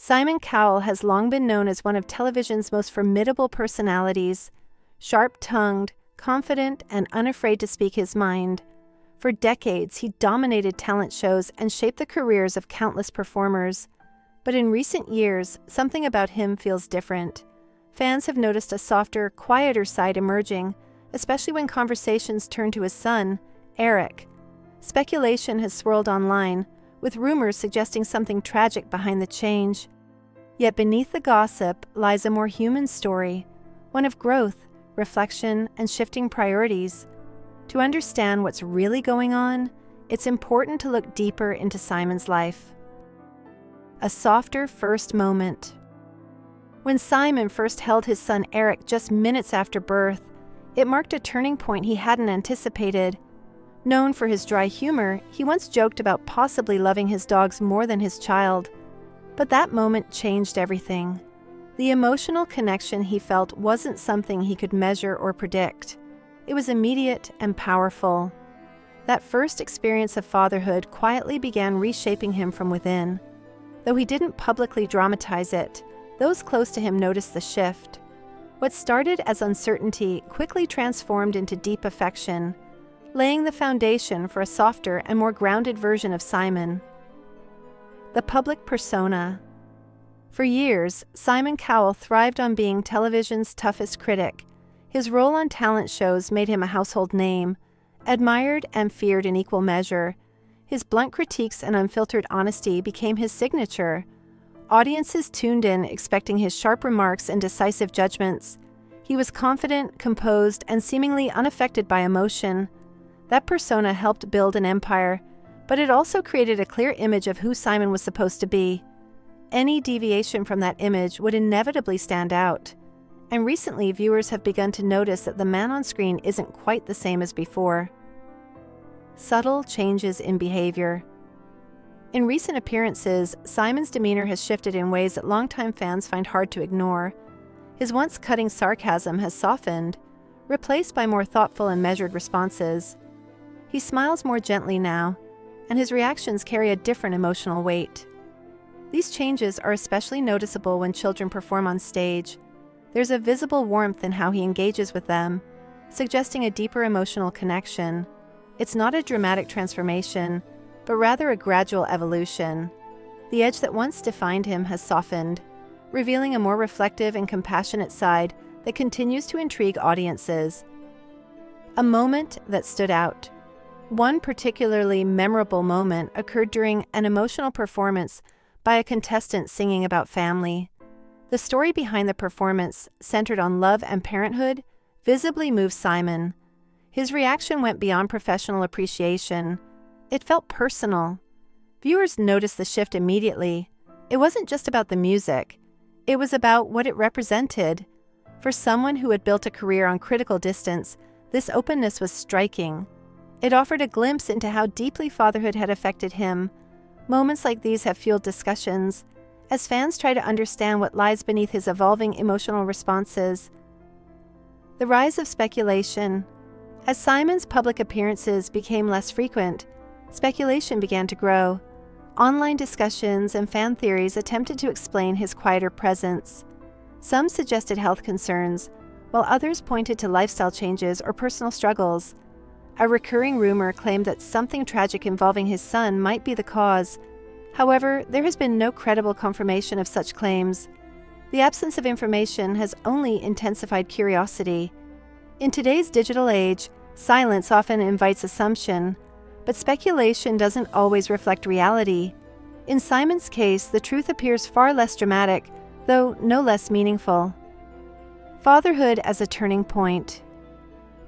Simon Cowell has long been known as one of television's most formidable personalities, sharp-tongued, confident, and unafraid to speak his mind. For decades, he dominated talent shows and shaped the careers of countless performers. But in recent years, something about him feels different. Fans have noticed a softer, quieter side emerging, especially when conversations turn to his son, Eric. Speculation has swirled online, with rumors suggesting something tragic behind the change. Yet beneath the gossip lies a more human story, one of growth, reflection, and shifting priorities. To understand what's really going on, it's important to look deeper into Simon's life. A softer first moment. When Simon first held his son Eric just minutes after birth, it marked a turning point he hadn't anticipated. Known for his dry humor, he once joked about possibly loving his dogs more than his child. But that moment changed everything. The emotional connection he felt wasn't something he could measure or predict. It was immediate and powerful. That first experience of fatherhood quietly began reshaping him from within. Though he didn't publicly dramatize it, those close to him noticed the shift. What started as uncertainty quickly transformed into deep affection, laying the foundation for a softer and more grounded version of Simon. The public persona. For years, Simon Cowell thrived on being television's toughest critic. His role on talent shows made him a household name, admired and feared in equal measure. His blunt critiques and unfiltered honesty became his signature. Audiences tuned in expecting his sharp remarks and decisive judgments. He was confident, composed, and seemingly unaffected by emotion. That persona helped build an empire, but it also created a clear image of who Simon was supposed to be. Any deviation from that image would inevitably stand out. And recently, viewers have begun to notice that the man on screen isn't quite the same as before. Subtle changes in behavior. In recent appearances, Simon's demeanor has shifted in ways that longtime fans find hard to ignore. His once cutting sarcasm has softened, replaced by more thoughtful and measured responses. He smiles more gently now, and his reactions carry a different emotional weight. These changes are especially noticeable when children perform on stage. There's a visible warmth in how he engages with them, suggesting a deeper emotional connection. It's not a dramatic transformation, but rather a gradual evolution. The edge that once defined him has softened, revealing a more reflective and compassionate side that continues to intrigue audiences. A moment that stood out. One particularly memorable moment occurred during an emotional performance by a contestant singing about family. The story behind the performance, centered on love and parenthood, visibly moved Simon. His reaction went beyond professional appreciation. It felt personal. Viewers noticed the shift immediately. It wasn't just about the music. It was about what it represented. For someone who had built a career on critical distance, this openness was striking. It offered a glimpse into how deeply fatherhood had affected him. Moments like these have fueled discussions, as fans try to understand what lies beneath his evolving emotional responses. The rise of speculation. As Simon's public appearances became less frequent, speculation began to grow. Online discussions and fan theories attempted to explain his quieter presence. Some suggested health concerns, while others pointed to lifestyle changes or personal struggles. A recurring rumor claimed that something tragic involving his son might be the cause. However, there has been no credible confirmation of such claims. The absence of information has only intensified curiosity. In today's digital age, silence often invites assumption, but speculation doesn't always reflect reality. In Simon's case, the truth appears far less dramatic, though no less meaningful. Fatherhood as a turning point.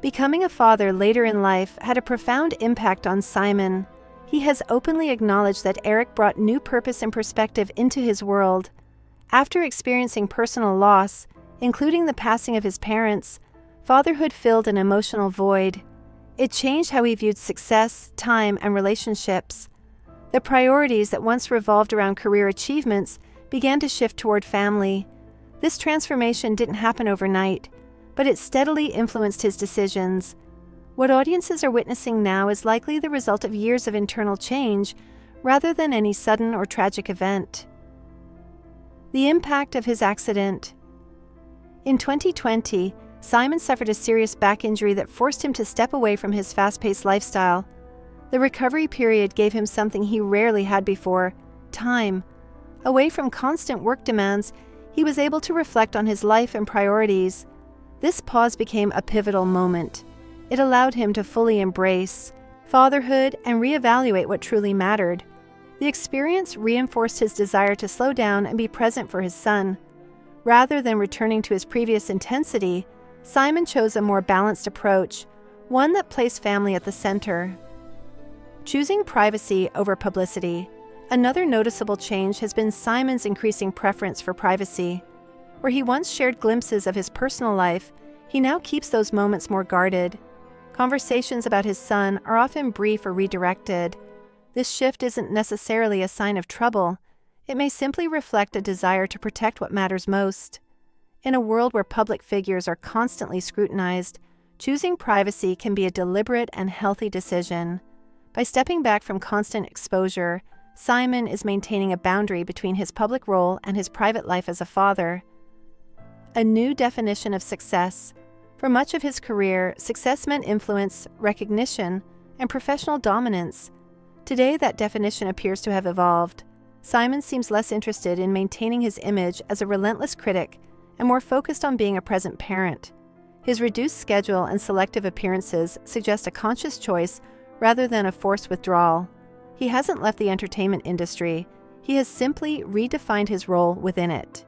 Becoming a father later in life had a profound impact on Simon. He has openly acknowledged that Eric brought new purpose and perspective into his world. After experiencing personal loss, including the passing of his parents, fatherhood filled an emotional void. It changed how he viewed success, time, and relationships. The priorities that once revolved around career achievements began to shift toward family. This transformation didn't happen overnight, but it steadily influenced his decisions. What audiences are witnessing now is likely the result of years of internal change, rather than any sudden or tragic event. The impact of his accident. In 2020, Simon suffered a serious back injury that forced him to step away from his fast-paced lifestyle. The recovery period gave him something he rarely had before: time. Away from constant work demands, he was able to reflect on his life and priorities. This pause became a pivotal moment. It allowed him to fully embrace fatherhood and reevaluate what truly mattered. The experience reinforced his desire to slow down and be present for his son. Rather than returning to his previous intensity, Simon chose a more balanced approach, one that placed family at the center. Choosing privacy over publicity. Another noticeable change has been Simon's increasing preference for privacy. Where he once shared glimpses of his personal life, he now keeps those moments more guarded. Conversations about his son are often brief or redirected. This shift isn't necessarily a sign of trouble. It may simply reflect a desire to protect what matters most. In a world where public figures are constantly scrutinized, choosing privacy can be a deliberate and healthy decision. By stepping back from constant exposure, Simon is maintaining a boundary between his public role and his private life as a father. A new definition of success. For much of his career, success meant influence, recognition, and professional dominance. Today, that definition appears to have evolved. Simon seems less interested in maintaining his image as a relentless critic and more focused on being a present parent. His reduced schedule and selective appearances suggest a conscious choice rather than a forced withdrawal. He hasn't left the entertainment industry. He has simply redefined his role within it.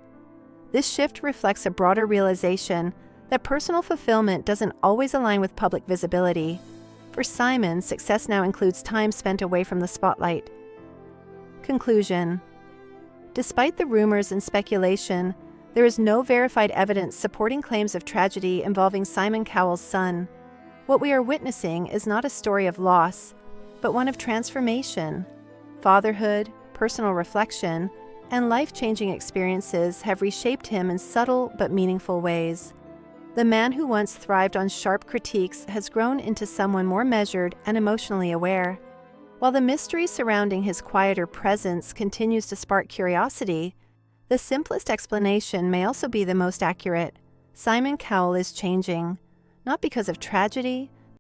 This shift reflects a broader realization that personal fulfillment doesn't always align with public visibility. For Simon, success now includes time spent away from the spotlight. Conclusion. Despite the rumors and speculation, there is no verified evidence supporting claims of tragedy involving Simon Cowell's son. What we are witnessing is not a story of loss, but one of transformation. Fatherhood, personal reflection, and life-changing experiences have reshaped him in subtle but meaningful ways. The man who once thrived on sharp critiques has grown into someone more measured and emotionally aware. While the mystery surrounding his quieter presence continues to spark curiosity, the simplest explanation may also be the most accurate. Simon Cowell is changing, not because of tragedy,